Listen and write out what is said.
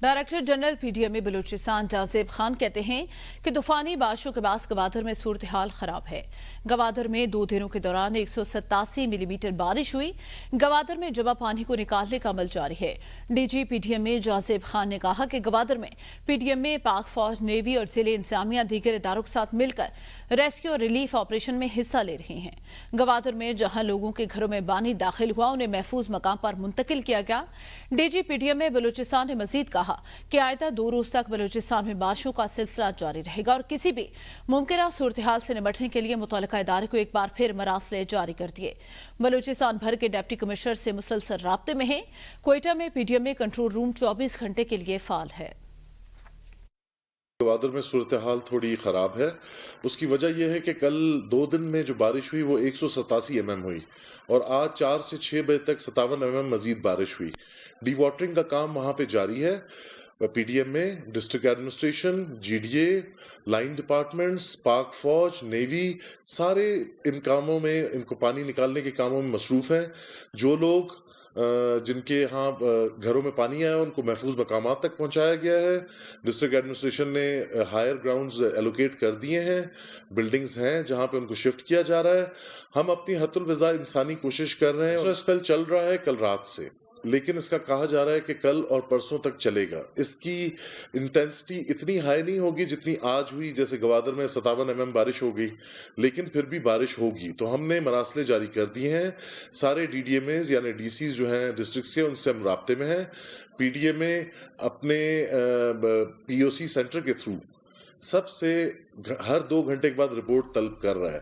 Director general PDMA Balochistan Jahanzeb Khan कहते हैं कि तूफानी बारिशों के बाद गवादर में सूरत हाल खराब है। गवादर में 2 दिनों के दौरान 187 मिलीमीटर बारिश हुई। गवादर में जमा पानी को निकालने का अमल जारी है। डीजी पीडीएमए जाजेब खान ने कहा कि गवादर में पीडीएमए, पाक फौज, नेवी और जिले इंतजामिया दीगर इदारों के साथ मिलकर रेस्क्यू और रिलीफ ऑपरेशन में हिस्सा ले रहे हैं। गवादर में जहां लोगों के घरों में पानी दाखिल हुआ, उन्हें महफूज मकाम पर मुंतकिल किया गया। डीजी पीडीएमए बलूचिस्तान ने मजीद कहा कि आइंदा 2 रोज तक बलूचिस्तान में बारिशों का सिलसिला जारी रहेगा और किसी भी मुमकिन सूरत हाल से निपटने के लिए मुतल्लिका इदारे को एक बार फिर मरासले जारी कर दिए। बलूचिस्तान भर के डिप्टी कमिश्नर से मुसलसल राब्ते में है। क्वेटा में पीडीएमए कंट्रोल रूम 24 घंटे के लिए फाल है। गवादर में सूरत हाल थोड़ी ख़राब है। उसकी वजह यह है कि कल 2 दिन में जो बारिश हुई वो 187 mm हुई और आज 4 से 6 बजे तक 57 mm मजीद बारिश हुई। डी वाटरिंग का काम वहाँ पे जारी है। PDMA, district administration, GDA, line departments, पाक फौज, नेवी, सारे इन कामों में, इनको पानी निकालने के कामों में मसरूफ़ हैं। जो लोग जिनके यहाँ घरों में पानी आया उनको महफूज मकामात तक पहुँचाया गया है। डिस्ट्रिक्ट एडमिनिस्ट्रेशन ने हायर ग्राउंड्स एलोकेट कर दिए हैं, बिल्डिंग्स हैं जहाँ पे उनको शिफ्ट किया जा रहा है। हम अपनी हद्दुल वज़ा इंसानी कोशिश कर रहे हैं। स्पेल चल रहा है कल रात से, लेकिन इसका कहा जा रहा है कि कल और परसों तक चलेगा। इसकी इंटेंसिटी इतनी हाई नहीं होगी जितनी आज हुई, जैसे गवादर में 57 mm बारिश हो गई, लेकिन फिर भी बारिश होगी। तो हमने मरासले जारी कर दिए हैं। सारे डीडीएमएज यानी डीसीज जो हैं डिस्ट्रिक्ट्स के, उनसे हम राब्ते में हैं। पीडीएमए अपने पीओसी सेंटर के थ्रू सबसे हर 2 घंटे के बाद रिपोर्ट तलब कर रहा है।